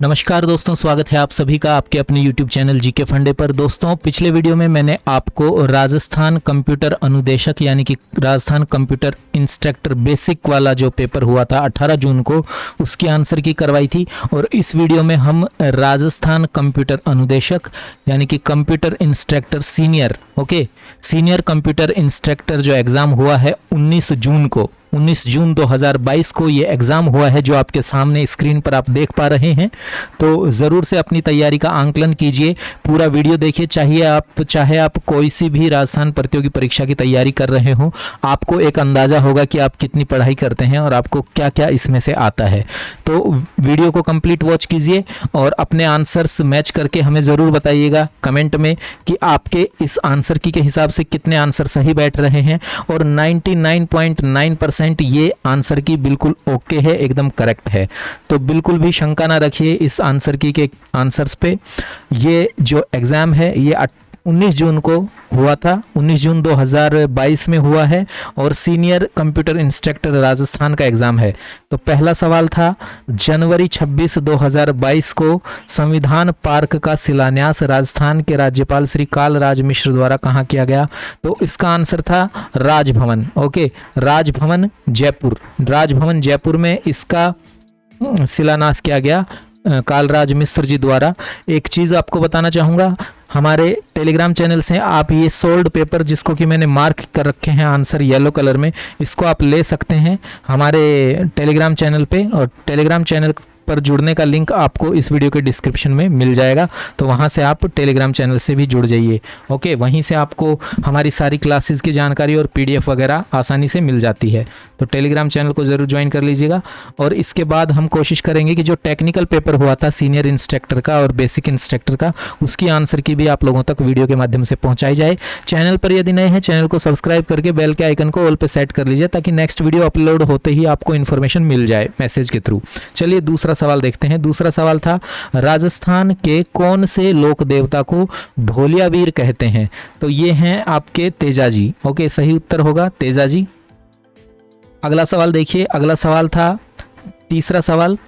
नमस्कार दोस्तों, स्वागत है आप सभी का आपके अपने YouTube चैनल जीके फंडे पर। दोस्तों, पिछले वीडियो में मैंने आपको राजस्थान कंप्यूटर अनुदेशक यानी कि राजस्थान कंप्यूटर इंस्ट्रक्टर बेसिक वाला जो पेपर हुआ था 18 जून को, उसकी आंसर की करवाई थी। और इस वीडियो में हम राजस्थान कंप्यूटर अनुदेशक यानी कि computer instructor senior senior computer instructor जो एग्ज़ाम हुआ है 19 जून 2022 को ये एग्ज़ाम हुआ है, जो आपके सामने स्क्रीन पर आप देख पा रहे हैं। तो ज़रूर से अपनी तैयारी का आंकलन कीजिए, पूरा वीडियो देखिए। चाहे आप कोई सी भी राजस्थान प्रतियोगी परीक्षा की तैयारी कर रहे हो, आपको एक अंदाज़ा होगा कि आप कितनी पढ़ाई करते हैं और आपको क्या क्या इसमें से आता है। तो वीडियो को कंप्लीट वॉच कीजिए और अपने आंसर्स मैच करके हमें ज़रूर बताइएगा कमेंट में कि आपके इस आंसर की के हिसाब से कितने आंसर सही बैठ रहे हैं। और 99.9% ये आंसर की बिल्कुल ओके है, एकदम करेक्ट है। तो बिल्कुल भी शंका ना रखिए इस आंसर की के आंसर्स पे। ये जो एग्ज़ाम है ये 19 जून को हुआ था, 19 जून 2022 में हुआ है और सीनियर कंप्यूटर इंस्ट्रक्टर राजस्थान का एग्ज़ाम है। तो पहला सवाल था, जनवरी 26, 2022 को संविधान पार्क का शिलान्यास राजस्थान के राज्यपाल श्री कालराज मिश्र द्वारा कहाँ किया गया? तो इसका आंसर था राजभवन। राजभवन जयपुर में इसका शिलान्यास किया गया कालराज मिश्र जी द्वारा। एक चीज़ आपको बताना चाहूँगा, हमारे टेलीग्राम चैनल से आप ये सोल्ड पेपर जिसको कि मैंने मार्क कर रखे हैं आंसर येलो कलर में, इसको आप ले सकते हैं हमारे टेलीग्राम चैनल पे। और टेलीग्राम चैनल पर जुड़ने का लिंक आपको इस वीडियो के डिस्क्रिप्शन में मिल जाएगा, तो वहाँ से आप टेलीग्राम चैनल से भी जुड़ जाइए। वहीं से आपको हमारी सारी क्लासेस की जानकारी और PDF वगैरह आसानी से मिल जाती है। तो टेलीग्राम चैनल को ज़रूर ज्वाइन कर लीजिएगा। और इसके बाद हम कोशिश करेंगे कि जो टेक्निकल पेपर हुआ था सीनियर इंस्ट्रक्टर का और बेसिक इंस्ट्रक्टर का, उसकी आंसर की भी आप लोगों तक वीडियो के माध्यम से पहुँचाई जाए। चैनल पर यदि नए हैं, चैनल को सब्सक्राइब करके बेल के आइकन को ऑल पे सेट कर लीजिए, ताकि नेक्स्ट वीडियो अपलोड होते ही आपको इन्फॉर्मेशन मिल जाए मैसेज के थ्रू। चलिए दूसरा सवाल देखते हैं। दूसरा सवाल था, राजस्थान के कौन से लोक देवता को ढोलियावीर कहते हैं? तो ये हैं आपके तेजाजी। सही उत्तर होगा तेजाजी। अगला सवाल देखिए। अगला सवाल था, तीसरा सवाल,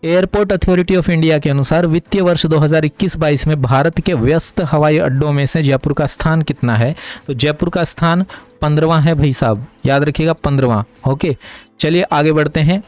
एयरपोर्ट अथॉरिटी ऑफ इंडिया के अनुसार वित्तीय वर्ष 2021-22 में भारत के व्यस्त हवाई अड्डों में से जयपुर का स्थान कितना है? तो जयपुर का स्थान 15वां है भाई साहब, याद रखिएगा 15वां। चलिए आगे बढ़ते हैं।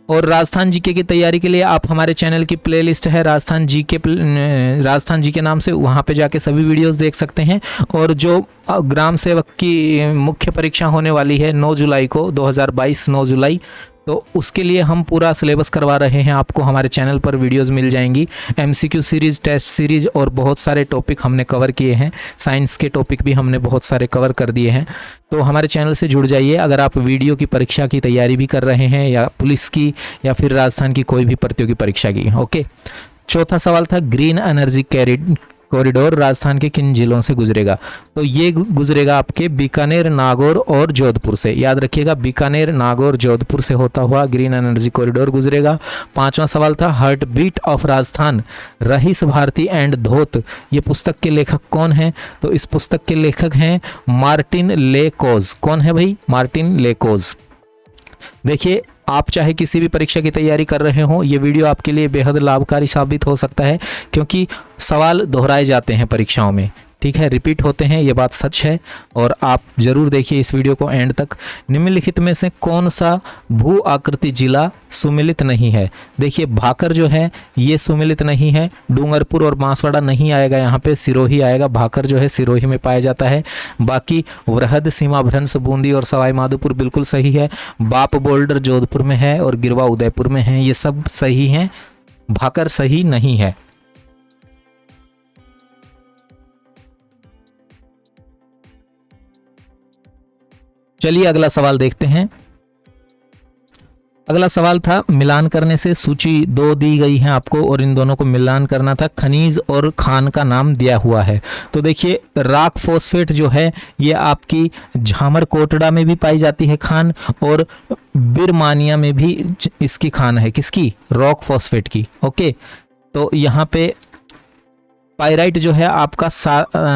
और राजस्थान जीके की तैयारी के लिए आप हमारे चैनल की प्लेलिस्ट है राजस्थान जीके नाम से, वहाँ पे जाके सभी वीडियोस देख सकते हैं। और जो ग्राम सेवक की मुख्य परीक्षा होने वाली है 9 जुलाई को, 2022 9 जुलाई, तो उसके लिए हम पूरा सिलेबस करवा रहे हैं। आपको हमारे चैनल पर वीडियोस मिल जाएंगी, MCQ सीरीज़, टेस्ट सीरीज़ और बहुत सारे टॉपिक हमने कवर किए हैं। साइंस के टॉपिक भी हमने बहुत सारे कवर कर दिए हैं। तो हमारे चैनल से जुड़ जाइए अगर आप वीडियो की परीक्षा की तैयारी भी कर रहे हैं, या पुलिस की या फिर राजस्थान की कोई भी प्रतियोगी परीक्षा की। चौथा सवाल था, ग्रीन एनर्जी कॉरिडोर राजस्थान के किन जिलों से गुजरेगा? तो ये गुजरेगा आपके बीकानेर, नागौर और जोधपुर से। याद रखिएगा, बीकानेर, नागौर, जोधपुर से होता हुआ ग्रीन एनर्जी कॉरिडोर गुजरेगा। पांचवा सवाल था, heart beat of Rajasthan Rahish Bharti and धोत, ये पुस्तक के लेखक कौन है? तो इस पुस्तक के लेखक हैं मार्टिन लेकोज। कौन है भाई? मार्टिन लेकोज। देखिए, आप चाहे किसी भी परीक्षा की तैयारी कर रहे हो, ये वीडियो आपके लिए बेहद लाभकारी साबित हो सकता है, क्योंकि सवाल दोहराए जाते हैं परीक्षाओं में, ठीक है, रिपीट होते हैं, ये बात सच है। और आप जरूर देखिए इस वीडियो को एंड तक। निम्नलिखित में से कौन सा भू आकृति जिला सुमिलित नहीं है? देखिए, भाकर जो है ये सुमिलित नहीं है, डूंगरपुर और बांसवाड़ा नहीं आएगा, यहाँ पे सिरोही आएगा। भाकर जो है सिरोही में पाया जाता है। बाकी वृहद, सीमाभ्रंश, बूंदी और सवाई माधोपुर बिल्कुल सही है। बाप बोल्डर जोधपुर में है और गिरवा उदयपुर में है, ये सब सही हैं। भाकर सही नहीं है। चलिए अगला सवाल देखते हैं। अगला सवाल था, मिलान करने से सूची 2 दी गई है आपको और इन दोनों को मिलान करना था। खनिज और खान का नाम दिया हुआ है। तो देखिए, राक फॉस्फेट जो है ये आपकी झामर कोटड़ा में भी पाई जाती है खान, और बिरमानिया में भी इसकी खान है। किसकी? रॉक फॉस्फेट की। तो यहाँ पे पाइराइट जो है आपका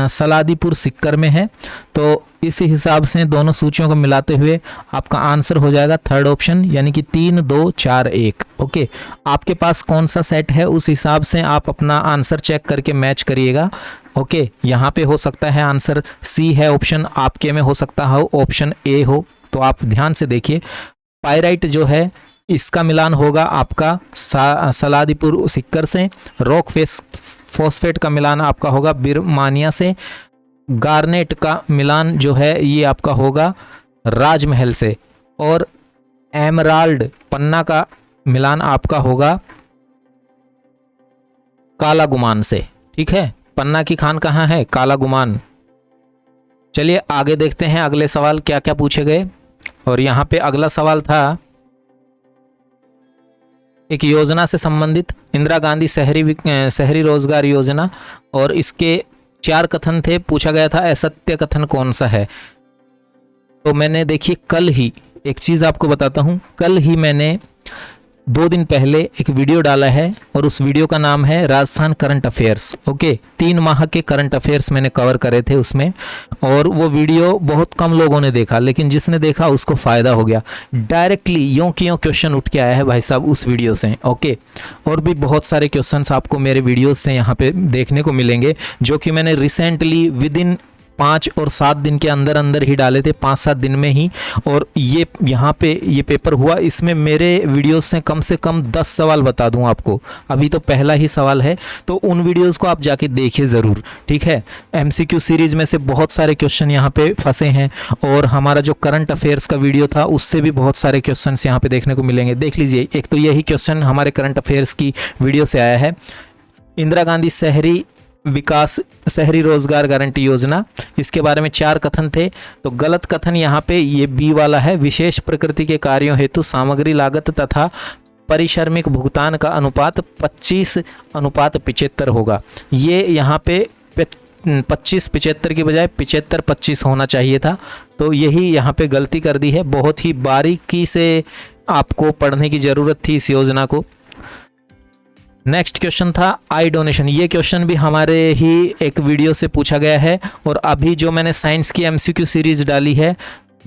सलादीपुर सिक्कर में है। तो इस हिसाब से दोनों सूचियों को मिलाते हुए आपका आंसर हो जाएगा थर्ड ऑप्शन, यानी कि 3 2 4 1। ओके, आपके पास कौन सा सेट है उस हिसाब से आप अपना आंसर चेक करके मैच करिएगा। ओके, यहाँ पे हो सकता है आंसर सी है ऑप्शन, आपके में हो सकता है ऑप्शन ए हो। तो आप ध्यान से देखिए, पाइराइट जो है इसका मिलान होगा आपका सलादीपुर सिक्कर से। रॉक फॉस्फेट का मिलान आपका होगा बिरमानिया से। गार्नेट का मिलान जो है ये आपका होगा राजमहल से। और एमराल्ड पन्ना का मिलान आपका होगा काला गुमान से। ठीक है, पन्ना की खान कहाँ है? काला गुमान। चलिए आगे देखते हैं अगले सवाल क्या क्या पूछे गए। और यहाँ पे अगला सवाल था एक योजना से संबंधित, इंदिरा गांधी शहरी रोजगार योजना, और इसके 4 कथन थे। पूछा गया था असत्य कथन कौन सा है। तो मैंने देखिए कल ही एक चीज़ आपको बताता हूँ, कल ही मैंने 2 दिन पहले एक वीडियो डाला है और उस वीडियो का नाम है राजस्थान करंट अफेयर्स। ओके, 3 माह के करंट अफेयर्स मैंने कवर करे थे उसमें, और वो वीडियो बहुत कम लोगों ने देखा, लेकिन जिसने देखा उसको फ़ायदा हो गया। डायरेक्टली यों की यों क्वेश्चन उठ के आया है भाई साहब उस वीडियो से। ओके, और भी बहुत सारे क्वेश्चंस आपको मेरे वीडियोस से यहाँ पे देखने को मिलेंगे, जो कि मैंने रिसेंटली विदिन 5 और 7 दिन के अंदर अंदर ही डाले थे, 5-7 दिन में ही। और ये यहाँ पे ये पेपर हुआ, इसमें मेरे वीडियोस से कम 10 सवाल बता दूं आपको। अभी तो पहला ही सवाल है, तो उन वीडियोस को आप जाके देखिए ज़रूर। ठीक है, MCQ सीरीज में से बहुत सारे क्वेश्चन यहाँ पे फंसे हैं, और हमारा जो करंट अफेयर्स का वीडियो था उससे भी बहुत सारे क्वेश्चन यहाँ पे देखने को मिलेंगे। देख लीजिए, एक तो यही क्वेश्चन हमारे करंट अफेयर्स की वीडियो से आया है, इंदिरा गांधी शहरी रोजगार गारंटी योजना, इसके बारे में 4 कथन थे। तो गलत कथन यहाँ पे ये बी वाला है, विशेष प्रकृति के कार्यों हेतु सामग्री लागत तथा परिश्रमिक भुगतान का अनुपात 25:75 होगा। ये यहाँ पे 25-75 की बजाय 75-25 होना चाहिए था, तो यही यहाँ पे गलती कर दी है। बहुत ही बारीकी से आपको पढ़ने की ज़रूरत थी इस योजना को। नेक्स्ट क्वेश्चन था आई डोनेशन। ये क्वेश्चन भी हमारे ही एक वीडियो से पूछा गया है, और अभी जो मैंने साइंस की MCQ सीरीज डाली है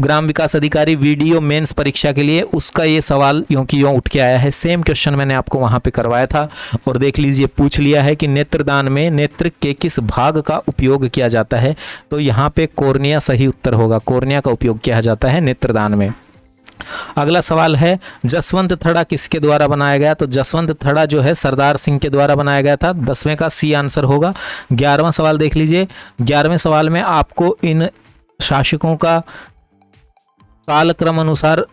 ग्राम विकास अधिकारी वीडियो मेंस परीक्षा के लिए, उसका ये सवाल यूं की यूं उठ के आया है। सेम क्वेश्चन मैंने आपको वहां पे करवाया था, और देख लीजिए पूछ लिया है कि नेत्रदान में नेत्र के किस भाग का उपयोग किया जाता है। तो यहाँ पे कॉर्निया सही उत्तर होगा, कॉर्निया का उपयोग किया जाता है नेत्रदान में। अगला सवाल है जसवंत थड़ा किसके द्वारा बनाया गया? तो जसवंत थड़ा जो है सरदार सिंह के द्वारा बनाया गया था। 10वें का सी आंसर होगा। 11वां सवाल देख लीजिए। 11वें सवाल में आपको इन शासकों का कालक्रम अनुसार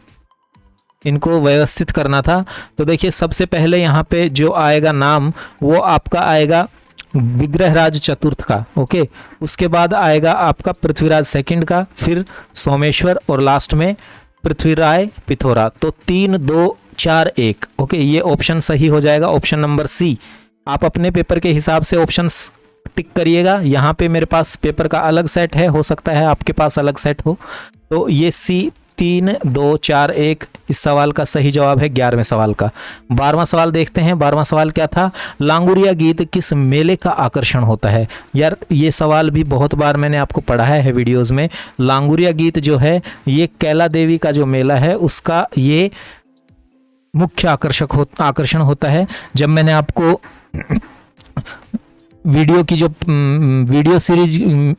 इनको व्यवस्थित करना था। तो देखिए सबसे पहले यहाँ पे जो आएगा नाम वो आपका आएगा विग्रहराज चतुर्थ का। ओके, उसके बाद आएगा आपका पृथ्वीराज सेकंड का, फिर सोमेश्वर, और लास्ट में पृथ्वीराय पिथौरा। तो 3 2 4 1। ओके, ये ऑप्शन सही हो जाएगा, ऑप्शन नंबर सी। आप अपने पेपर के हिसाब से ऑप्शन टिक करिएगा। यहाँ पे मेरे पास पेपर का अलग सेट है, हो सकता है आपके पास अलग सेट हो। तो ये सी 3 2 4 1 इस सवाल का सही जवाब है 11वें सवाल का। 12वां सवाल देखते हैं। 12वां सवाल क्या था? लांगुरिया गीत किस मेले का आकर्षण होता है? यार ये सवाल भी बहुत बार मैंने आपको पढ़ाया है वीडियोस में। लांगुरिया गीत जो है ये कैला देवी का जो मेला है उसका ये मुख्य आकर्षण होता है। जब मैंने आपको वीडियो की जो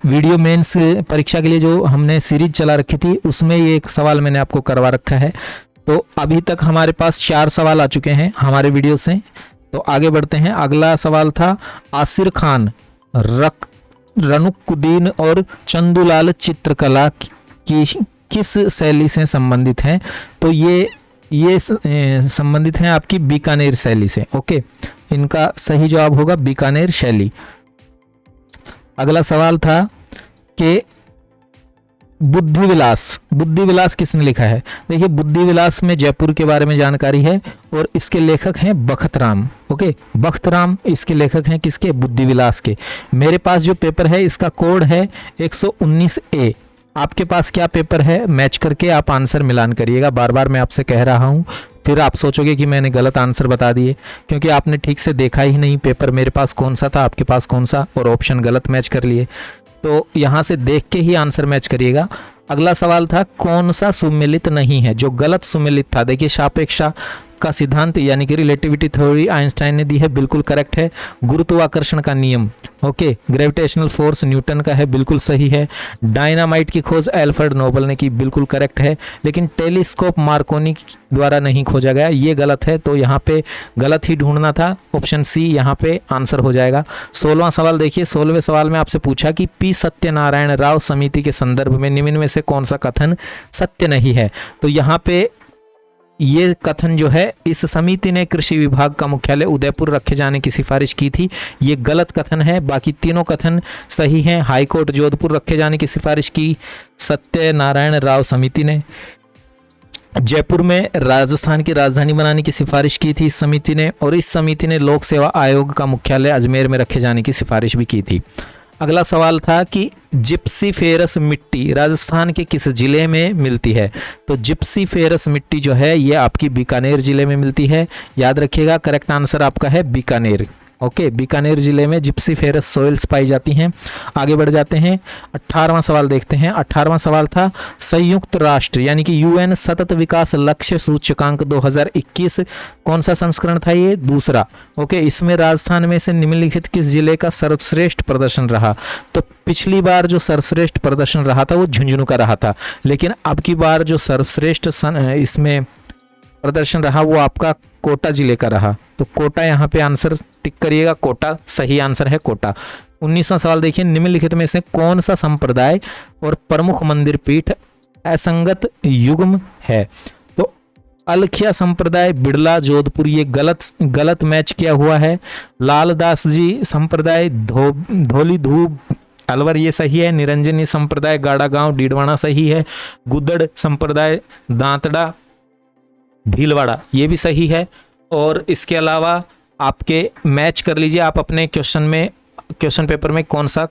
वीडियो मेंस परीक्षा के लिए जो हमने सीरीज चला रखी थी उसमें ये एक सवाल मैंने आपको करवा रखा है। तो अभी तक हमारे पास 4 सवाल आ चुके हैं हमारे वीडियो से। तो आगे बढ़ते हैं। अगला सवाल था आसिर खान रनुकुद्दीन और चंदूलाल चित्रकला की किस शैली से संबंधित हैं? तो ये संबंधित हैं आपकी बीकानेर शैली से। ओके, इनका सही जवाब होगा बीकानेर शैली। अगला सवाल था कि बुद्धि विलास किसने लिखा है? देखिए बुद्धि विलास में जयपुर के बारे में जानकारी है और इसके लेखक हैं बख्त राम। ओके, बख्त राम इसके लेखक हैं किसके? बुद्धि विलास के। मेरे पास जो पेपर है इसका कोड है 119A। आपके पास क्या पेपर है? मैच करके आप आंसर मिलान करिएगा। बार बार मैं आपसे कह रहा हूं फिर आप सोचोगे कि मैंने गलत आंसर बता दिए, क्योंकि आपने ठीक से देखा ही नहीं पेपर मेरे पास कौन सा था, आपके पास कौन सा, और ऑप्शन गलत मैच कर लिए। तो यहाँ से देख के ही आंसर मैच करिएगा। अगला सवाल था कौन सा सुमेलित नहीं है। जो गलत सुमेलित था, देखिए सापेक्षा का सिद्धांत यानी कि रिलेटिविटी थ्योरी आइंस्टाइन ने दी है, बिल्कुल करेक्ट है। गुरुत्वाकर्षण का नियम, ओके, ग्रेविटेशनल फोर्स न्यूटन का है, बिल्कुल सही है। डायनामाइट की खोज एल्फ्रेड नोबल ने की, बिल्कुल करेक्ट है। लेकिन टेलीस्कोप मार्कोनी द्वारा नहीं खोजा गया, ये गलत है, तो यहाँ पे गलत ही ढूंढना था। ऑप्शन सी यहाँ पे आंसर हो जाएगा। 16वां सवाल देखिए। 16वें सवाल में आपसे पूछा कि पी सत्यनारायण राव समिति के संदर्भ में निम्न में से कौन सा कथन सत्य नहीं है। तो यहाँ पे ये कथन जो है, इस समिति ने कृषि विभाग का मुख्यालय उदयपुर रखे जाने की सिफारिश की थी, ये गलत कथन है। बाकी तीनों कथन सही हैं। हाईकोर्ट जोधपुर रखे जाने की सिफारिश की सत्यनारायण राव समिति ने। जयपुर में राजस्थान की राजधानी बनाने की सिफारिश की थी इस समिति ने, और इस समिति ने लोक सेवा आयोग का मुख्यालय अजमेर में रखे जाने की सिफारिश भी की थी। अगला सवाल था कि जिप्सी फेरस मिट्टी राजस्थान के किस जिले में मिलती है। तो जिप्सी फेरस मिट्टी जो है ये आपकी बीकानेर जिले में मिलती है, याद रखिएगा। करेक्ट आंसर आपका है बीकानेर। ओके, बीकानेर जिले में जिप्सी फेरस सॉइल्स पाई जाती हैं। आगे बढ़ जाते हैं, 18वां सवाल देखते हैं। 18वां सवाल था संयुक्त राष्ट्र यानी कि यूएन सतत विकास लक्ष्य सूचकांक 2021 कौन सा संस्करण था, ये दूसरा। ओके, इसमें राजस्थान में से निम्नलिखित किस जिले का सर्वश्रेष्ठ प्रदर्शन रहा। तो पिछली बार जो सर्वश्रेष्ठ प्रदर्शन रहा था वो झुंझुनू का रहा था, लेकिन अब की बार जो सर्वश्रेष्ठ इसमें प्रदर्शन रहा वो आपका कोटा जिले का रहा। तो कोटा यहाँ पे आंसर टिक करिएगा, कोटा सही आंसर है, कोटा। 19वां सवाल देखिए, निम्नलिखित में से कौन सा संप्रदाय और प्रमुख मंदिर पीठ असंगत युग्म है। तो अलखिया संप्रदाय बिड़ला जोधपुर, ये गलत मैच किया हुआ है। लालदास जी संप्रदाय धोली धूप अलवर, ये सही है। निरंजनी संप्रदाय गाड़ा गांव डीडवाना सही है। गुदड़ संप्रदाय दांतड़ा भीलवाड़ा, ये भी सही है। और इसके अलावा आपके मैच कर लीजिए आप अपने क्वेश्चन पेपर में कौन सा।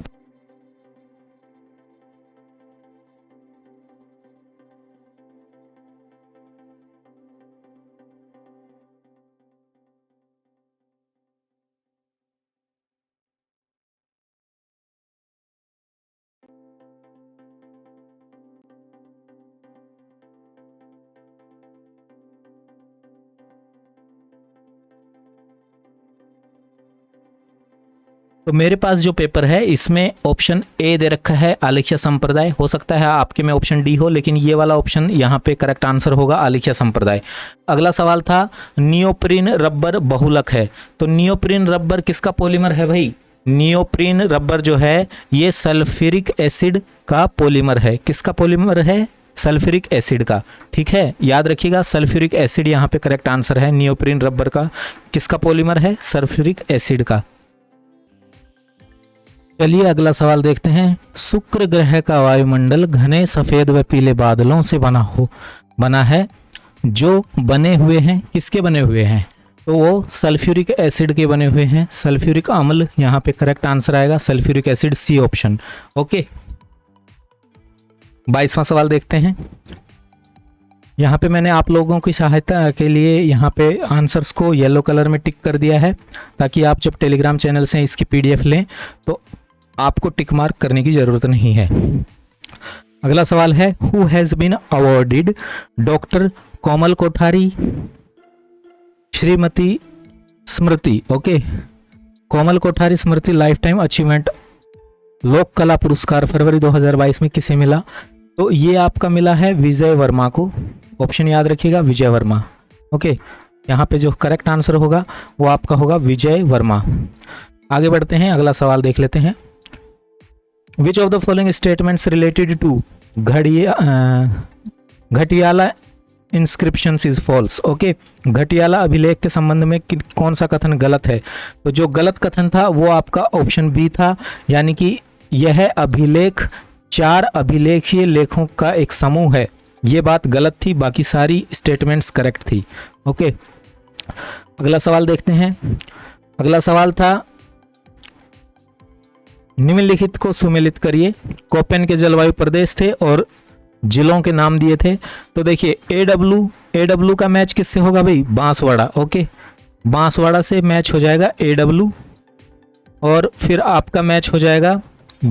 तो मेरे पास जो पेपर है इसमें ऑप्शन ए दे रखा है आलेख्य संप्रदाय, हो सकता है आपके में ऑप्शन डी हो, लेकिन ये वाला ऑप्शन यहाँ पे करेक्ट आंसर होगा आलेख्य संप्रदाय। अगला सवाल था नियोप्रीन रबर बहुलक है। तो नियोप्रीन रबर किसका पॉलीमर है भाई। नियोप्रीन रबर जो है ये सल्फ्यूरिक एसिड का पॉलीमर है। किसका पॉलीमर है, सल्फ्यूरिक एसिड का। ठीक है, याद रखिएगा सल्फ्यूरिक एसिड यहाँ पे करेक्ट आंसर है। नियोप्रीन रबर का किसका पॉलीमर है, सल्फ्यूरिक एसिड का। चलिए अगला सवाल देखते हैं। शुक्र ग्रह का वायुमंडल घने सफेद व पीले बादलों से बना है, जो बने हुए हैं किसके बने हुए हैं। तो वो सल्फ्यूरिक एसिड के बने हुए हैं। सल्फ्यूरिक अम्ल यहाँ पे करेक्ट आंसर आएगा, sulphuric acid, C option. Okay, 22वां सवाल देखते हैं। यहाँ पे मैंने आप लोगों की सहायता के लिए यहाँ पे आंसर्स को येलो कलर में टिक कर दिया है, ताकि आप जब टेलीग्राम चैनल से इसकी पीडीएफ लें तो आपको टिक मार्क करने की जरूरत नहीं है। अगला सवाल है who has been awarded doctor Komal Kothari Shrimati Smriti. Okay, Komal Kothari Smriti life time achievement लोक कला पुरस्कार फरवरी 2022 में किसे मिला। तो ये आपका मिला है विजय वर्मा को। ऑप्शन याद रखिएगा, विजय वर्मा। ओके, यहाँ पे जो करेक्ट आंसर होगा वो आपका होगा विजय वर्मा। आगे बढ़ते हैं, अगला सवाल देख लेते हैं। Which of the following statements related to Ghatiyala inscription is false. Okay, Ghatiyala अभिलेख के संबंध में कौन सा कथन गलत है। तो जो गलत कथन था वो आपका ऑप्शन बी था, यानी कि यह अभिलेख 4 अभिलेखीय लेखों का एक समूह है। ये बात गलत थी, बाकी सारी स्टेटमेंट्स करेक्ट थी। ओके, अगला सवाल देखते हैं। अगला सवाल था निम्नलिखित को सुमेलित करिए। कोपेन के जलवायु प्रदेश थे और जिलों के नाम दिए थे। तो देखिए एडब्ल्यू का मैच किससे होगा भाई, बांसवाड़ा। ओके, बांसवाड़ा से मैच हो जाएगा एडब्ल्यू। और फिर आपका मैच हो जाएगा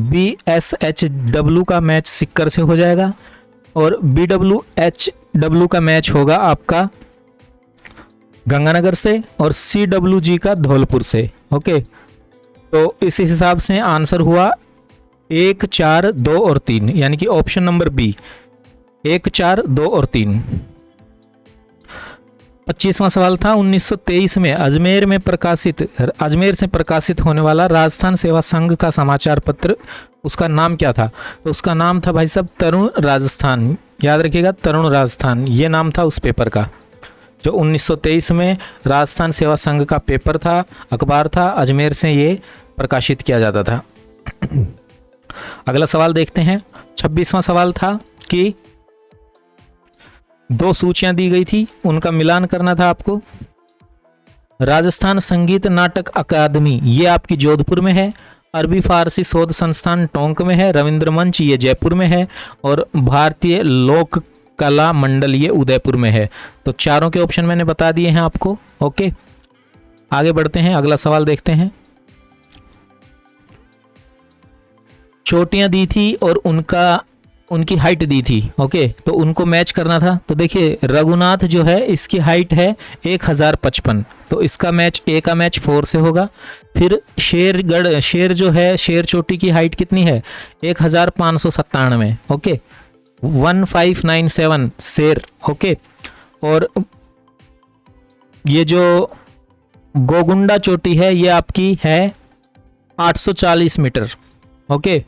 BSHW का मैच सिक्कर से हो जाएगा। और BWHW का मैच होगा आपका गंगानगर से। और CWG का धौलपुर से। ओके, तो इस हिसाब से आंसर हुआ 1, 4, 2 और 3, यानी कि ऑप्शन नंबर बी 1, 4, 2 और 3। 25वां सवाल था 1923 में अजमेर से प्रकाशित होने वाला राजस्थान सेवा संघ का समाचार पत्र, उसका नाम क्या था? तो उसका नाम था भाई साहब तरुण राजस्थान। याद रखिएगा, तरुण राजस्थान ये नाम था उस पेपर का, जो 1923 में राजस्थान सेवा संघ का पेपर था, अखबार था, अजमेर से ये प्रकाशित किया जाता था। अगला सवाल देखते हैं। 26वां सवाल था कि 2 सूचियां दी गई थी, उनका मिलान करना था आपको। राजस्थान संगीत नाटक अकादमी ये आपकी जोधपुर में है, अरबी फारसी शोध संस्थान टोंक में है, रविंद्र मंच ये जयपुर में है, और भारतीय लोक कला मंडल ये उदयपुर में है। तो चारों के ऑप्शन मैंने बता दिए हैं आपको। ओके, आगे बढ़ते हैं, अगला सवाल देखते हैं। चोटियां दी थी और उनकी हाइट दी थी। ओके, तो उनको मैच करना था। तो देखिए रघुनाथ जो है इसकी हाइट है 1055, तो इसका मैच ए का मैच 4 से होगा। फिर शेर जो है, शेर चोटी की हाइट कितनी है 1597। ओके, 1597 शेर। ओके, और ये जो गोगुंडा चोटी है ये आपकी है 840 मीटर। ओके,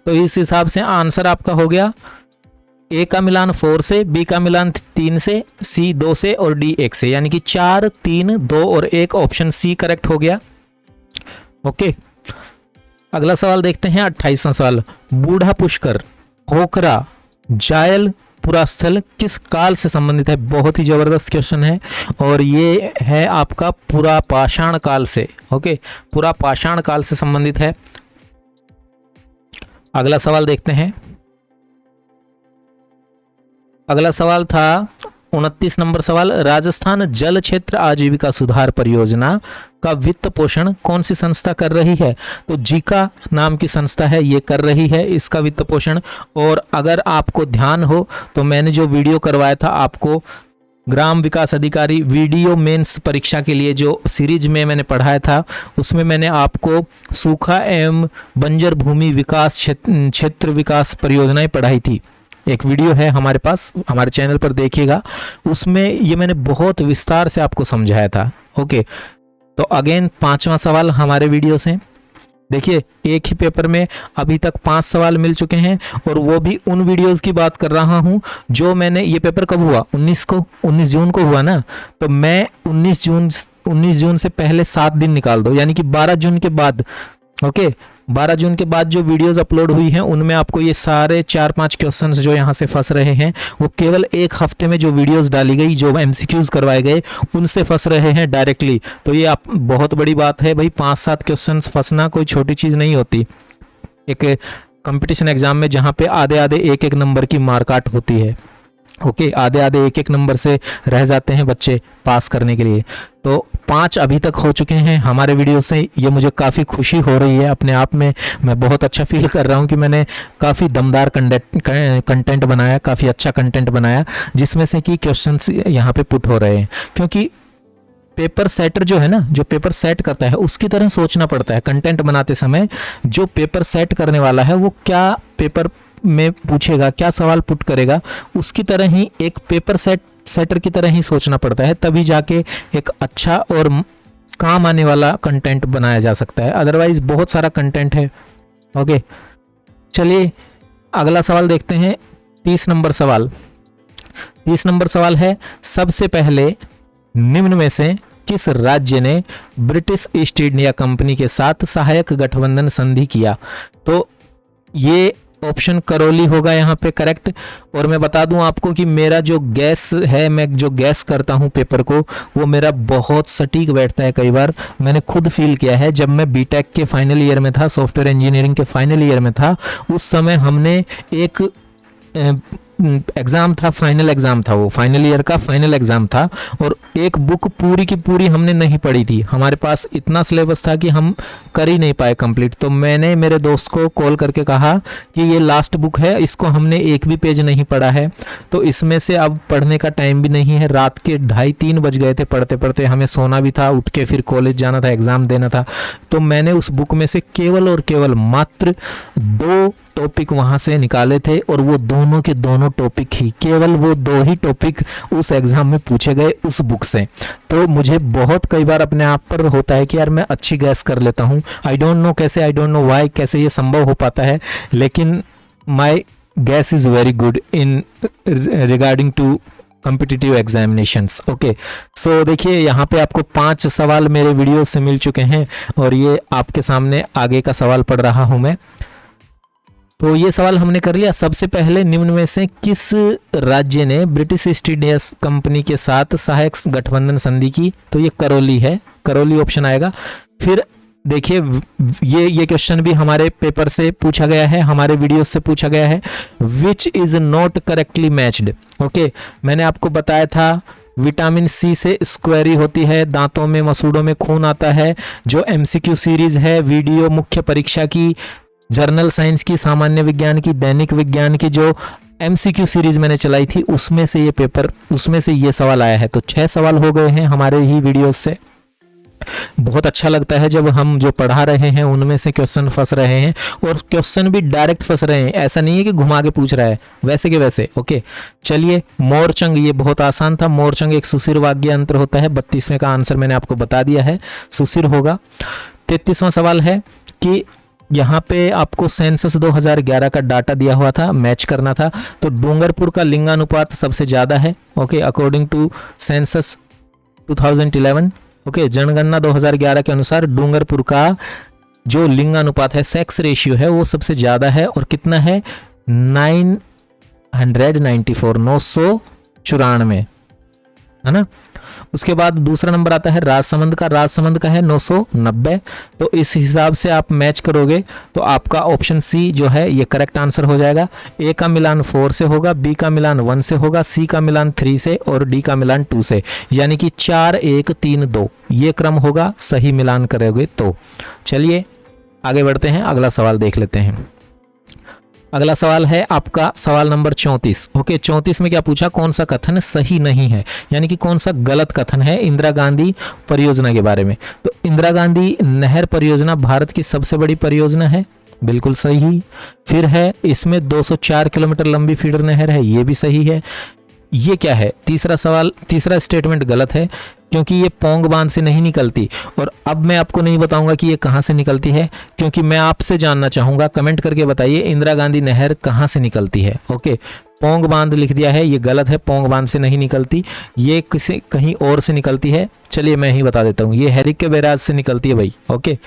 तो इस हिसाब से आंसर आपका हो गया ए का मिलान 4 से, बी का मिलान 3 से, सी 2 से और डी 1 से, यानी कि 4, 3, 2 और 1 ऑप्शन सी करेक्ट हो गया। ओके, अगला सवाल देखते हैं 28वां सवाल। बूढ़ा पुष्कर, होकरा, जायल पुरास्थल किस काल से संबंधित है? बहुत ही जबरदस्त क्वेश्चन है और ये है आपका पुरा पाषाण काल से। ओके, पुरा पाषाण काल से संबंधित है। अगला सवाल देखते हैं। अगला सवाल था 29 नंबर सवाल। राजस्थान जल क्षेत्र आजीविका सुधार परियोजना का वित्त पोषण कौन सी संस्था कर रही है? तो जीका नाम की संस्था है, ये कर रही है इसका वित्त पोषण। और अगर आपको ध्यान हो तो मैंने जो वीडियो करवाया था आपको ग्राम विकास अधिकारी वीडियो मेंस परीक्षा के लिए, जो सीरीज में मैंने पढ़ाया था, उसमें मैंने आपको सूखा एवं बंजर भूमि विकास क्षेत्र विकास परियोजनाएं पढ़ाई थी। एक वीडियो है हमारे पास, हमारे चैनल पर देखिएगा, उसमें ये मैंने बहुत विस्तार से आपको समझाया था। ओके, तो अगेन 5वां सवाल हमारे वीडियो से देखिए, एक ही पेपर में अभी तक 5 सवाल मिल चुके हैं और वो भी उन वीडियोस की बात कर रहा हूं जो मैंने, ये पेपर कब हुआ 19 जून को हुआ ना, तो मैं 19 जून से पहले 7 दिन निकाल दो, यानी कि 12 जून के बाद। ओके, 12 जून के बाद जो वीडियोस अपलोड हुई हैं उनमें आपको ये सारे 4-5 क्वेश्चंस जो यहाँ से फंस रहे हैं वो केवल एक हफ्ते में जो वीडियोस डाली गई, जो MCQs करवाए गए, उनसे फंस रहे हैं डायरेक्टली। तो ये आप बहुत बड़ी बात है भाई, 5-7 क्वेश्चंस फंसना कोई छोटी चीज़ नहीं होती एक कंपटीशन एग्जाम में, जहाँ पे आधे आधे एक नंबर की मार्काट होती है। ओके, आधे आधे एक नंबर से रह जाते हैं बच्चे पास करने के लिए। तो 5 अभी तक हो चुके हैं हमारे वीडियो से, ये मुझे काफ़ी खुशी हो रही है अपने आप में। मैं बहुत अच्छा फील कर रहा हूँ कि मैंने काफ़ी दमदार कंटेंट बनाया, काफ़ी अच्छा कंटेंट बनाया, जिसमें से कि क्वेश्चंस यहाँ पे पुट हो रहे हैं। क्योंकि पेपर सेटर जो है ना, जो पेपर सेट करता है उसकी तरह सोचना पड़ता है कंटेंट बनाते समय। जो पेपर सेट करने वाला है वो क्या पेपर में पूछेगा, क्या सवाल पुट करेगा, उसकी तरह ही एक पेपर सेटर की तरह ही सोचना पड़ता है, तभी जाके एक अच्छा और काम आने वाला कंटेंट बनाया जा सकता है। अदरवाइज बहुत सारा कंटेंट है। ओके, चलिए अगला सवाल देखते हैं। 30 नंबर सवाल। 30 नंबर सवाल है, सबसे पहले निम्न में से किस राज्य ने ब्रिटिश ईस्ट इंडिया कंपनी के साथ सहायक गठबंधन संधि किया? तो ये ऑप्शन करौली होगा यहाँ पे करेक्ट। और मैं बता दूं आपको कि मेरा जो गैस है, मैं जो गैस करता हूँ पेपर को, वो मेरा बहुत सटीक बैठता है। कई बार मैंने खुद फील किया है, जब मैं बीटेक के फाइनल ईयर में था, सॉफ्टवेयर इंजीनियरिंग के फाइनल ईयर में था, उस समय हमने एक एग्ज़ाम था, फाइनल एग्ज़ाम था, वो फाइनल ईयर का फाइनल एग्ज़ाम था और एक बुक पूरी की पूरी हमने नहीं पढ़ी थी। हमारे पास इतना सिलेबस था कि हम कर ही नहीं पाए कंप्लीट। तो मैंने मेरे दोस्त को कॉल करके कहा कि ये लास्ट बुक है, इसको हमने एक भी पेज नहीं पढ़ा है, तो इसमें से अब पढ़ने का टाइम भी नहीं है। रात के 2:30-3 बज गए थे पढ़ते पढ़ते, हमें सोना भी था, उठ के फिर कॉलेज जाना था, एग्ज़ाम देना था। तो मैंने उस बुक में से केवल और केवल मात्र 2 टॉपिक वहाँ से निकाले थे और वो दोनों के दोनों टॉपिक ही, केवल वो 2 ही टॉपिक उस एग्ज़ाम में पूछे गए उस बुक से। तो मुझे बहुत कई बार अपने आप पर होता है कि यार मैं अच्छी गैस कर लेता हूँ, आई डोंट नो कैसे, आई डोंट नो व्हाई, कैसे ये संभव हो पाता है, लेकिन my guess is very good in regarding to competitive examinations. Okay, so देखिए यहाँ पे आपको 5 सवाल मेरे वीडियो से मिल चुके हैं और ये आपके सामने आगे का सवाल पढ़ रहा हूँ मैं। तो ये सवाल हमने कर लिया। सबसे पहले निम्न में से किस राज्य ने ब्रिटिश ईस्ट इंडिया कंपनी के साथ सहायक गठबंधन संधि की? तो ये करौली है, करौली ऑप्शन आएगा। फिर देखिए ये क्वेश्चन भी हमारे पेपर से पूछा गया है, हमारे वीडियो से पूछा गया है। Which is not correctly matched. Okay, मैंने आपको बताया था विटामिन सी से स्क्वेरी होती है, दांतों में मसूड़ों में खून आता है। जो एमसीक्यू सीरीज है वीडियो मुख्य परीक्षा की, जर्नल साइंस की, सामान्य विज्ञान की, दैनिक विज्ञान की, जो एमसीक्यू सीरीज मैंने चलाई थी उसमें से ये पेपर, उसमें से ये सवाल आया है। तो 6 सवाल हो गए हैं हमारे ही वीडियो से। बहुत अच्छा लगता है जब हम जो पढ़ा रहे हैं उनमें से क्वेश्चन फंस रहे हैं और क्वेश्चन भी डायरेक्ट फंस रहे हैं, ऐसा नहीं है कि घुमा के पूछ रहा है, वैसे के वैसे। ओके चलिए, मोरचंग, ये बहुत आसान था। मोरचंग एक सुशिर वाग्य यंत्र होता है। 32वें का आंसर मैंने आपको बता दिया है, सुशिर होगा। 33वां सवाल है कि यहाँ पे आपको सेंसस 2011 का डाटा दिया हुआ था, मैच करना था। तो डूंगरपुर का लिंगानुपात सबसे ज़्यादा है। Okay, according to census 2011। Okay, जनगणना 2011 के अनुसार डूंगरपुर का जो लिंगानुपात है, सेक्स रेशियो है, वो सबसे ज़्यादा है। और कितना है? 994 है ना। उसके बाद दूसरा नंबर आता है राजसमंद का। राजसमंद का है 990। तो इस हिसाब से आप मैच करोगे तो आपका ऑप्शन सी जो है ये करेक्ट आंसर हो जाएगा। ए का मिलान 4 से होगा, बी का मिलान 1 से होगा, सी का मिलान 3 से और डी का मिलान 2 से, यानी कि 4 1 3 2 ये क्रम होगा सही मिलान करोगे तो। चलिए आगे बढ़ते हैं, अगला सवाल देख लेते हैं। अगला सवाल है आपका सवाल नंबर 34। ओके, 34 में क्या पूछा? कौन सा कथन सही नहीं है, यानी कि कौन सा गलत कथन है इंदिरा गांधी परियोजना के बारे में। तो इंदिरा गांधी नहर परियोजना भारत की सबसे बड़ी परियोजना है, बिल्कुल सही। फिर है इसमें 204 किलोमीटर लंबी फीडर नहर है, ये भी सही है। ये क्या है? तीसरा सवाल, तीसरा स्टेटमेंट गलत है क्योंकि ये पोंग बांध से नहीं निकलती। और अब मैं आपको नहीं बताऊंगा कि ये कहाँ से निकलती है, क्योंकि मैं आपसे जानना चाहूँगा, कमेंट करके बताइए इंदिरा गांधी नहर कहाँ से निकलती है। ओके, पोंग बांध लिख दिया है, ये गलत है, पोंग बांध से नहीं निकलती, ये किसी कहीं और से निकलती है। चलिए मैं ही बता देता हूँ, ये हरिके बैराज से निकलती है भाई। ओके,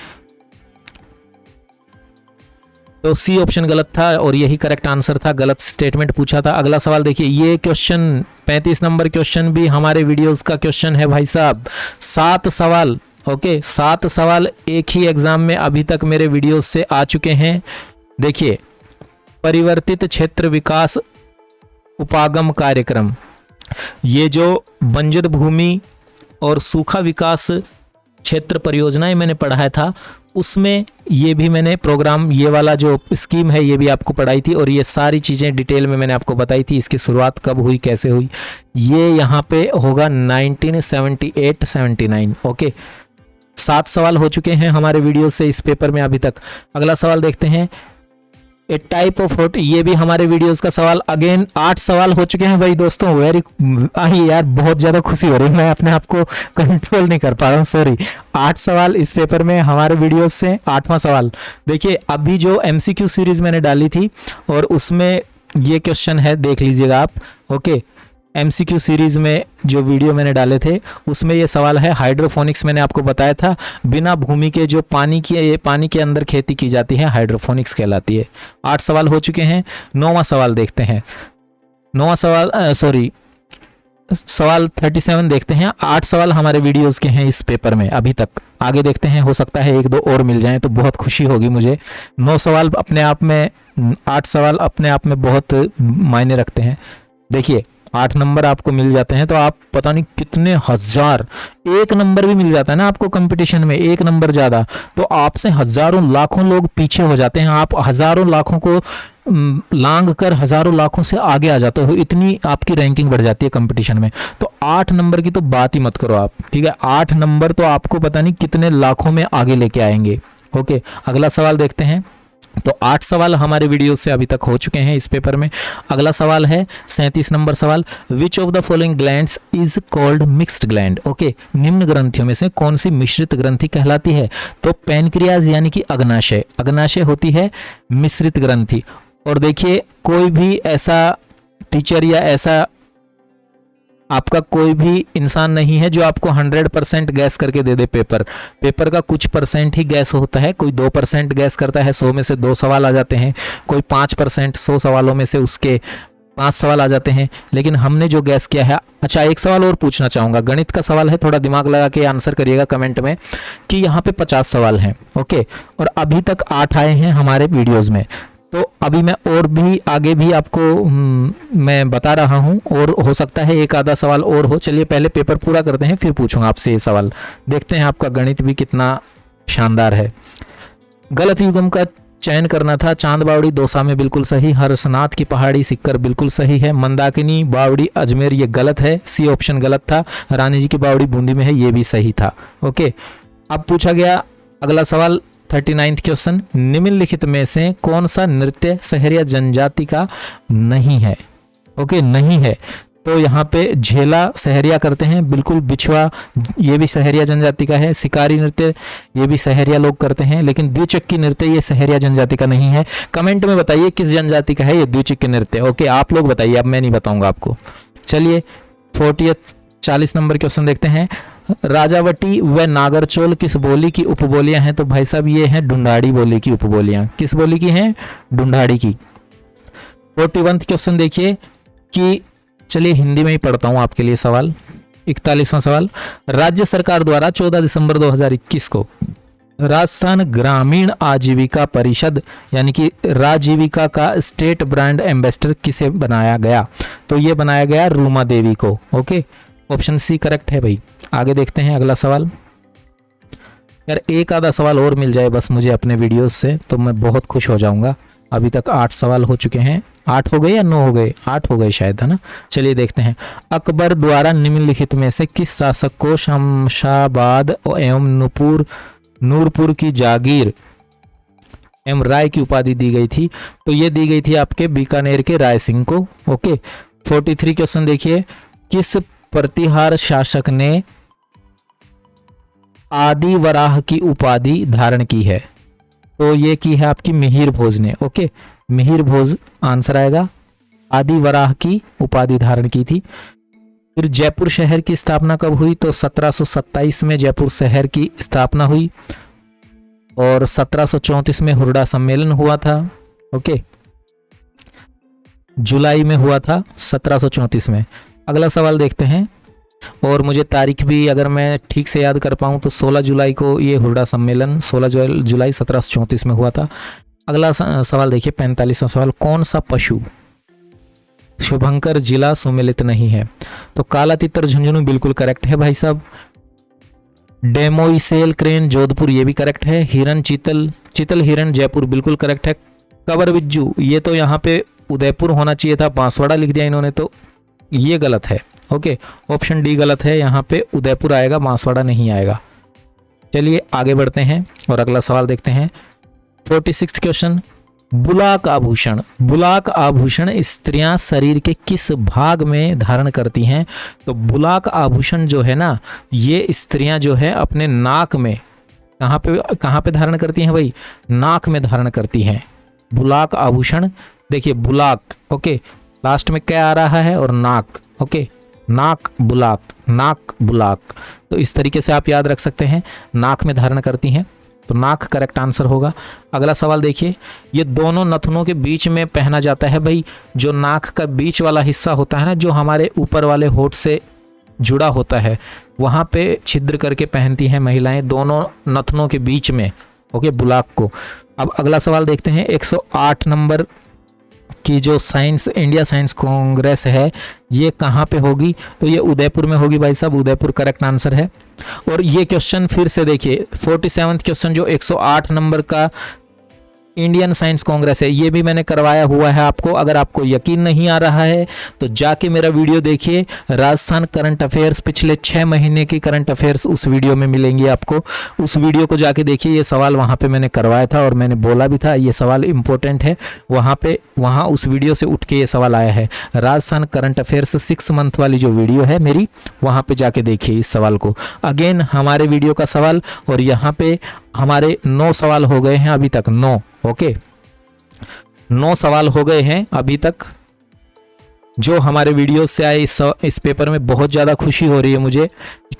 तो सी ऑप्शन गलत था और यही करेक्ट आंसर था, गलत स्टेटमेंट पूछा था। अगला सवाल देखिए, ये क्वेश्चन 35 नंबर क्वेश्चन भी हमारे वीडियोस का क्वेश्चन है भाई साहब। 7 सवाल, ओके 7 सवाल एक ही एग्जाम में अभी तक मेरे वीडियोस से आ चुके हैं। देखिए, परिवर्तित क्षेत्र विकास उपागम कार्यक्रम, ये जो बंजर भूमि और सूखा विकास क्षेत्र परियोजनाएं मैंने पढ़ाया था, उसमें ये भी मैंने प्रोग्राम, ये वाला जो स्कीम है ये भी आपको पढ़ाई थी और ये सारी चीज़ें डिटेल में मैंने आपको बताई थी। इसकी शुरुआत कब हुई, कैसे हुई, ये यहाँ पे होगा 1978-79। ओके, 7 सवाल हो चुके हैं हमारे वीडियो से इस पेपर में अभी तक। अगला सवाल देखते हैं, ए टाइप ऑफ होट, ये भी हमारे वीडियोस का सवाल। अगेन 8 सवाल हो चुके हैं भाई दोस्तों। वेरी यार बहुत ज़्यादा खुशी हो रही है, मैं अपने आप को कंट्रोल नहीं कर पा रहा हूँ, सॉरी। 8 सवाल इस पेपर में हमारे वीडियोस से। 8वां सवाल देखिए, अभी जो एमसीक्यू सीरीज मैंने डाली थी और उसमें ये क्वेश्चन है, देख लीजिएगा आप। ओके, एमसीक्यू सीरीज में जो वीडियो मैंने डाले थे उसमें ये सवाल है, हाइड्रोफोनिक्स मैंने आपको बताया था, बिना भूमि के जो पानी के अंदर खेती की जाती है हाइड्रोफोनिक्स कहलाती है। 8 सवाल हो चुके हैं। 9वां सवाल देखते हैं। 9वां सवाल सवाल 37 देखते हैं। 8 सवाल हमारे वीडियोस के हैं इस पेपर में अभी तक। आगे देखते हैं, हो सकता है 1-2 और मिल जाएं तो बहुत खुशी होगी मुझे। 9 सवाल अपने आप में, 8 सवाल अपने आप में बहुत मायने रखते हैं। देखिए 8 नंबर आपको मिल जाते हैं तो आप पता नहीं कितने हजार, 1 नंबर भी मिल जाता है ना आपको कंपटीशन में, 1 नंबर ज़्यादा, तो आपसे हजारों लाखों लोग पीछे हो जाते हैं। आप हजारों लाखों को लांग कर हजारों लाखों से आगे आ जाते हो, इतनी आपकी रैंकिंग बढ़ जाती है कंपटीशन में। तो 8 नंबर की तो बात ही मत करो आप, ठीक है। 8 नंबर तो आपको पता नहीं कितने लाखों में आगे लेके आएंगे। ओके, अगला सवाल देखते हैं। तो 8 सवाल हमारे वीडियो से अभी तक हो चुके हैं इस पेपर में। अगला सवाल है 37 नंबर सवाल, विच of the following glands is called mixed gland. Okay, निम्न ग्रंथियों में से कौन सी मिश्रित ग्रंथि कहलाती है? तो पैनक्रियाज यानी कि अग्नाशय, अग्नाशय होती है मिश्रित ग्रंथि। और देखिए कोई भी ऐसा टीचर या ऐसा आपका कोई भी इंसान नहीं है जो आपको 100% गैस करके दे दे पेपर का कुछ परसेंट ही गैस होता है। कोई 2% गैस करता है, 100 में से 2 सवाल आ जाते हैं। कोई 5%, 100 सवालों में से उसके 5 सवाल आ जाते हैं। लेकिन हमने जो गैस किया है, अच्छा एक सवाल और पूछना चाहूँगा, गणित का सवाल है, थोड़ा दिमाग लगा के आंसर करिएगा कमेंट में, कि यहाँ पे 50 सवाल हैं। ओके, और अभी तक 8 आए हैं हमारे वीडियोज़ में। तो अभी मैं और भी आगे भी आपको मैं बता रहा हूं, और हो सकता है 1 आधा सवाल और हो। चलिए पहले पेपर पूरा करते हैं, फिर पूछूंगा आपसे ये सवाल। देखते हैं आपका गणित भी कितना शानदार है। गलत युग्म का चयन करना था। चांद बावड़ी दौसा में बिल्कुल सही, हर्षनाथ की पहाड़ी सिक्कर बिल्कुल सही है, मंदाकिनी बावड़ी अजमेर ये गलत है, सी ऑप्शन गलत था, रानी जी की बावड़ी बूंदी में है, ये भी सही था। ओके, अब पूछा गया अगला सवाल 39th क्वेश्चन, निम्नलिखित में से कौन सा नृत्य सहरिया जनजाति का नहीं है? ओके, नहीं है। तो यहाँ पे झेला सहरिया करते हैं, बिल्कुल। बिछुआ ये भी सहरिया जनजाति का है। शिकारी नृत्य ये भी सहरिया लोग करते हैं, लेकिन द्विचक्की नृत्य ये सहरिया जनजाति का नहीं है। कमेंट में बताइए किस जनजाति का है ये द्विचक्की नृत्य। ओके, आप लोग बताइए, अब मैं नहीं बताऊंगा आपको। चलिए 40 नंबर क्वेश्चन देखते हैं। राजावटी व नागरचोल किस बोली की उपबोलियां हैं? तो भाई साहब ये हैं ढूंढाड़ी बोली की उपबोलियां। किस बोली की हैं? ढूंढाड़ी की। 41 क्वेश्चन देखिए कि, चलिए हिंदी में ही पढ़ता हूं आपके लिए सवाल। 41वां सवाल, राज्य सरकार द्वारा 14 दिसंबर 2021 को राजस्थान ग्रामीण आजीविका परिषद यानी कि राजीविका का स्टेट ब्रांड एम्बेसडर किसे बनाया गया? तो ये बनाया गया रूमा देवी को। ओके, ऑप्शन सी करेक्ट है भाई। आगे देखते हैं अगला सवाल। यार 1 आधा सवाल और मिल जाए बस मुझे अपने वीडियोस से तो मैं बहुत खुश हो जाऊंगा। अभी तक 8 सवाल हो चुके हैं। 8 हो गए या 9 हो गए? 8 हो गए शायद, है ना। चलिए देखते हैं। अकबर द्वारा निम्नलिखित में से किस शासक को शमशाबाद एवं नूरपुर की जागीर एवं राय की उपाधि दी गई थी? तो ये दी गई थी आपके बीकानेर के राय सिंह को। ओके, 43 क्वेश्चन देखिए, किस प्रतिहार शासक ने आदि वराह की उपाधि धारण की है? तो ये की है आपकी मिहिर भोज ने। ओके, मिहिर भोज आंसर आएगा। आदि वराह की उपाधि धारण की थी। फिर जयपुर शहर की स्थापना कब हुई? तो 1727 में जयपुर शहर की स्थापना हुई और 1734 में हुरडा सम्मेलन हुआ था। ओके, जुलाई में हुआ था 1734 में। अगला सवाल देखते हैं, और मुझे तारीख भी अगर मैं ठीक से याद कर पाऊँ तो 16 जुलाई को ये हुरडा सम्मेलन 16 जुलाई 1734 में हुआ था। अगला सवाल देखिए 45वां सवाल, कौन सा पशु शुभंकर जिला सुमेलित नहीं है? तो काला तितर झुंझुनू बिल्कुल करेक्ट है भाई साहब। डेमोइसेल क्रेन जोधपुर ये भी करेक्ट है। हिरन चितल हिरन जयपुर बिल्कुल करेक्ट है। कबर बिज्जू ये तो यहाँ पे उदयपुर होना चाहिए था, बांसवाड़ा लिख दिया इन्होंने, तो ये गलत है। ओके, ऑप्शन डी गलत है, यहाँ पे उदयपुर आएगा, बांसवाड़ा नहीं आएगा। चलिए आगे बढ़ते हैं और अगला सवाल देखते हैं। 46 क्वेश्चन, बुलाक आभूषण स्त्रियां शरीर के किस भाग में धारण करती हैं? तो बुलाक आभूषण जो है ना, ये स्त्रियां जो है अपने नाक में, कहाँ पे धारण करती हैं भाई? नाक में धारण करती हैं बुलाक आभूषण। देखिए बुलाक, ओके, लास्ट में क्या आ रहा है और नाक। ओके, नाक बुलाक। तो इस तरीके से आप याद रख सकते हैं, नाक में धारण करती हैं, तो नाक करेक्ट आंसर होगा। अगला सवाल देखिए, ये दोनों नथनों के बीच में पहना जाता है भाई, जो नाक का बीच वाला हिस्सा होता है ना, जो हमारे ऊपर वाले होठ से जुड़ा होता है वहाँ पे छिद्र करके पहनती हैं महिलाएं दोनों नथनों के बीच में, ओके, बुलाक को। अब अगला सवाल देखते हैं। 108 नंबर की जो साइंस इंडिया साइंस कांग्रेस है ये कहाँ पे होगी? तो ये उदयपुर में होगी भाई साहब, उदयपुर करेक्ट आंसर है। और ये क्वेश्चन फिर से देखिए, 47वां क्वेश्चन जो 108 नंबर का इंडियन साइंस कांग्रेस है ये भी मैंने करवाया हुआ है आपको। अगर आपको यकीन नहीं आ रहा है तो जाके मेरा वीडियो देखिए, राजस्थान करंट अफेयर्स, पिछले 6 महीने की करंट अफेयर्स उस वीडियो में मिलेंगी आपको। उस वीडियो को जाके देखिए, ये सवाल वहाँ पे मैंने करवाया था और मैंने बोला भी था ये सवाल इंपॉर्टेंट है। वहाँ उस वीडियो से उठ के ये सवाल आया है। राजस्थान करंट अफेयर्स 6 मंथ वाली जो वीडियो है मेरी, वहाँ पे जाके देखिए इस सवाल को। अगेन हमारे वीडियो का सवाल, और यहाँ पे हमारे 9 सवाल हो गए हैं अभी तक, 9, ओके, 9 सवाल हो गए हैं अभी तक जो हमारे वीडियो से आए। इस पेपर में बहुत ज़्यादा खुशी हो रही है मुझे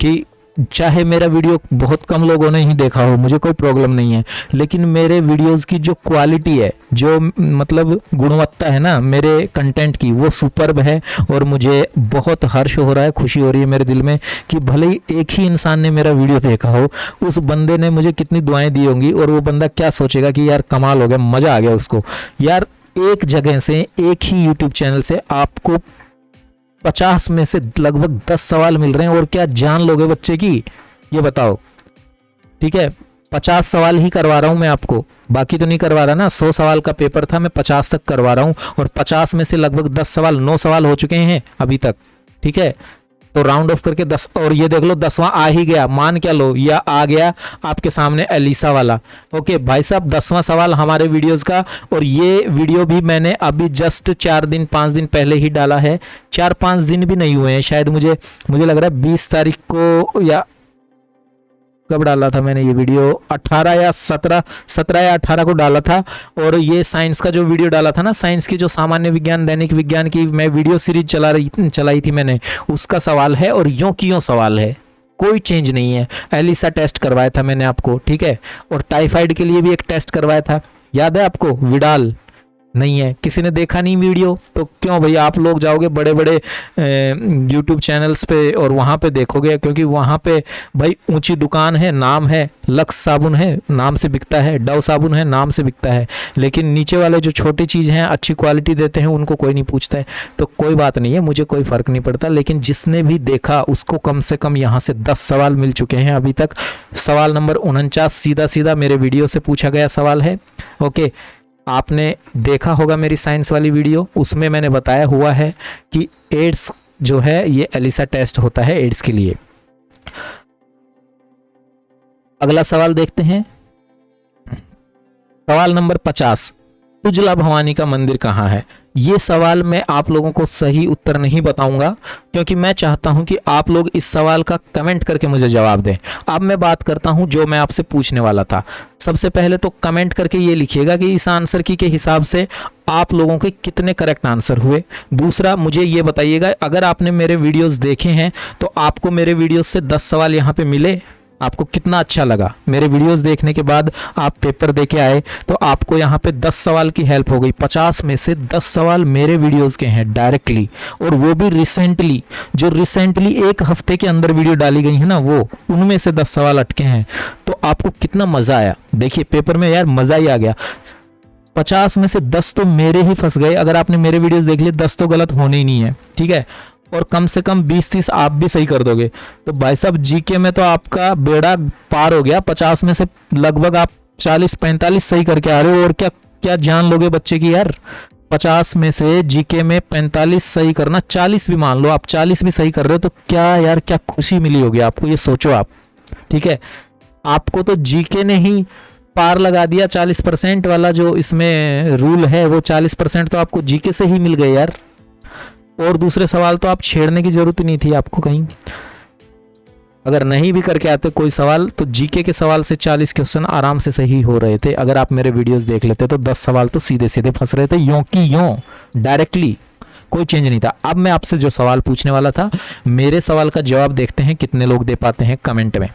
कि चाहे मेरा वीडियो बहुत कम लोगों ने ही देखा हो, मुझे कोई प्रॉब्लम नहीं है, लेकिन मेरे वीडियोस की जो क्वालिटी है, जो मतलब गुणवत्ता है ना मेरे कंटेंट की, वो सुपर्ब है। और मुझे बहुत हर्ष हो रहा है, खुशी हो रही है मेरे दिल में कि भले ही एक ही इंसान ने मेरा वीडियो देखा हो, उस बंदे ने मुझे कितनी दुआएं दी होंगी और वो बंदा क्या सोचेगा कि यार कमाल हो गया, मज़ा आ गया उसको। यार एक जगह से, एक ही यूट्यूब चैनल से आपको 50 में से लगभग 10 सवाल मिल रहे हैं, और क्या जान लोगे बच्चे की, ये बताओ। ठीक है, 50 सवाल ही करवा रहा हूं मैं आपको, बाकी तो नहीं करवा रहा ना। 100 सवाल का पेपर था, मैं 50 तक करवा रहा हूं, और 50 में से लगभग 10 सवाल, 9 सवाल हो चुके हैं अभी तक। ठीक है, तो राउंड ऑफ करके 10, और ये देख लो 10वां आ ही गया, मान क्या लो, या आ गया आपके सामने एलिसा वाला। ओके भाई साहब, 10वां सवाल हमारे वीडियोस का, और ये वीडियो भी मैंने अभी जस्ट 4 दिन 5 दिन पहले ही डाला है। 4-5 दिन भी नहीं हुए हैं शायद, मुझे लग रहा है 20 तारीख को, या कब डाला था मैंने ये वीडियो, 18 या 17 या 18 को डाला था। और ये साइंस का जो वीडियो डाला था ना, साइंस की जो सामान्य विज्ञान, दैनिक विज्ञान की मैं वीडियो सीरीज चलाई थी मैंने, उसका सवाल है, और यों की यों सवाल है, कोई चेंज नहीं है। एलिसा टेस्ट करवाया था मैंने आपको, ठीक है, और टाइफाइड के लिए भी एक टेस्ट करवाया था, याद है आपको? विडाल नहीं है, किसी ने देखा नहीं वीडियो, तो क्यों भैया आप लोग जाओगे बड़े बड़े यूट्यूब चैनल्स पे और वहाँ पे देखोगे, क्योंकि वहाँ पे भाई ऊंची दुकान है, नाम है, लक्स साबुन है, नाम से बिकता है, डव साबुन है, नाम से बिकता है, लेकिन नीचे वाले जो छोटी चीज़ हैं, अच्छी क्वालिटी देते हैं, उनको कोई नहीं पूछता है। तो कोई बात नहीं है, मुझे कोई फ़र्क नहीं पड़ता, लेकिन जिसने भी देखा उसको कम से कम यहाँ से 10 सवाल मिल चुके हैं अभी तक। सवाल नंबर 49 सीधा सीधा मेरे वीडियो से पूछा गया सवाल है। ओके, आपने देखा होगा मेरी साइंस वाली वीडियो, उसमें मैंने बताया हुआ है कि एड्स जो है ये एलिसा टेस्ट होता है एड्स के लिए। अगला सवाल देखते हैं, सवाल नंबर 50, उजला भवानी का मंदिर कहाँ है? ये सवाल मैं आप लोगों को सही उत्तर नहीं बताऊंगा, क्योंकि मैं चाहता हूं कि आप लोग इस सवाल का कमेंट करके मुझे जवाब दें। अब मैं बात करता हूं जो मैं आपसे पूछने वाला था। सबसे पहले तो कमेंट करके ये लिखिएगा कि इस आंसर की के हिसाब से आप लोगों के कितने करेक्ट आंसर हुए। दूसरा, मुझे ये बताइएगा, अगर आपने मेरे वीडियोज़ देखे हैं तो आपको मेरे वीडियोज़ से 10 सवाल यहाँ पर मिले, आपको कितना अच्छा लगा? मेरे वीडियोस देखने के बाद आप पेपर देके आए तो आपको यहाँ पे 10 सवाल की हेल्प हो गई। 50 में से 10 सवाल मेरे वीडियोस के हैं डायरेक्टली, और वो भी रिसेंटली, जो रिसेंटली 1 हफ्ते के अंदर वीडियो डाली गई है ना, वो उनमें से 10 सवाल अटके हैं। तो आपको कितना मज़ा आया? देखिए पेपर में यार मज़ा ही आ गया। 50 में से 10 तो मेरे ही फंस गए। अगर आपने मेरे वीडियोस देख लिए 10 तो गलत होने ही नहीं है, ठीक है, और कम से कम 20-30 आप भी सही कर दोगे। तो भाई साहब जीके में तो आपका बेड़ा पार हो गया। 50 में से लगभग आप 40-45 सही करके आ रहे हो, और क्या क्या जान लोगे बच्चे की यार। 50 में से जीके में 45 सही करना, 40 भी मान लो आप 40 भी सही कर रहे हो, तो क्या यार क्या खुशी मिली होगी आपको, ये सोचो आप। ठीक है, आपको तो जीके ने ही पार लगा दिया। 40% वाला जो इसमें रूल है, वो 40% तो आपको जीके से ही मिल गए यार, और दूसरे सवाल तो आप छेड़ने की जरूरत ही नहीं थी आपको कहीं। अगर नहीं भी करके आते कोई सवाल, तो जीके के सवाल से 40 क्वेश्चन आराम से सही हो रहे थे। अगर आप मेरे वीडियोस देख लेते तो 10 सवाल तो सीधे सीधे फंस रहे थे, यों की यों, डायरेक्टली, कोई चेंज नहीं था। अब मैं आपसे जो सवाल पूछने वाला था, मेरे सवाल का जवाब देखते हैं कितने लोग दे पाते हैं कमेंट में।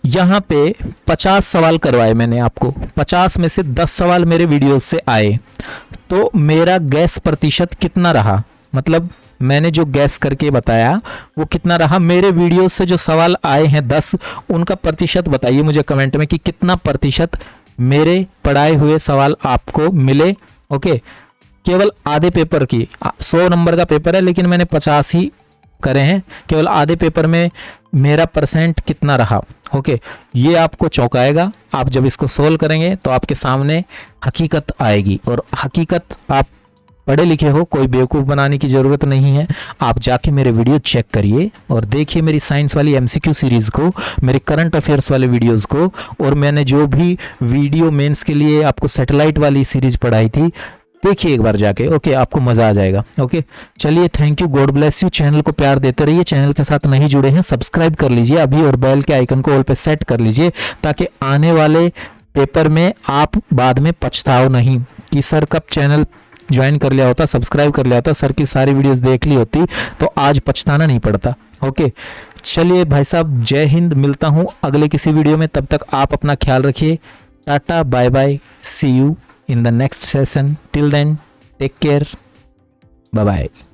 यहाँ पे 50 सवाल करवाए मैंने आपको, 50 में से 10 सवाल मेरे वीडियोस से आए, तो मेरा गैस प्रतिशत कितना रहा? मतलब मैंने जो गैस करके बताया वो कितना रहा। मेरे वीडियो से जो सवाल आए हैं 10, उनका प्रतिशत बताइए मुझे कमेंट में कि कितना प्रतिशत मेरे पढ़ाए हुए सवाल आपको मिले। ओके, केवल आधे पेपर की 100 नंबर का पेपर है लेकिन मैंने 50 ही करे हैं, केवल आधे पेपर में मेरा परसेंट कितना रहा। ओके, ये आपको चौंकाएगा। आप जब इसको सोल्व करेंगे तो आपके सामने हकीकत आएगी, और हकीकत आप पढ़े लिखे हो, कोई बेवकूफ़ बनाने की ज़रूरत नहीं है। आप जाके मेरे वीडियो चेक करिए और देखिए मेरी साइंस वाली एमसीक्यू सीरीज़ को, मेरे करंट अफेयर्स वाले वीडियोज़ को, और मैंने जो भी वीडियो मेंस के लिए आपको सैटेलाइट वाली सीरीज़ पढ़ाई थी, देखिए एक बार जाके। ओके, आपको मज़ा आ जाएगा। ओके, चलिए, thank you, God bless you. Channel को प्यार देते रहिए। चैनल के साथ नहीं जुड़े हैं, सब्सक्राइब कर लीजिए अभी और बेल के आइकन को ऑल पे सेट कर लीजिए, ताकि आने वाले पेपर में आप बाद में पछताओ नहीं कि सर कब चैनल ज्वाइन कर लिया होता, सब्सक्राइब कर लिया होता, सर की सारी वीडियोस देख ली होती तो आज पछताना नहीं पड़ता। ओके, चलिए भाई साहब, जय हिंद। मिलता हूँ अगले किसी वीडियो में, तब तक आप अपना ख्याल रखिए। Tata, bye bye, see you in the next session. Till then, take care. Bye bye.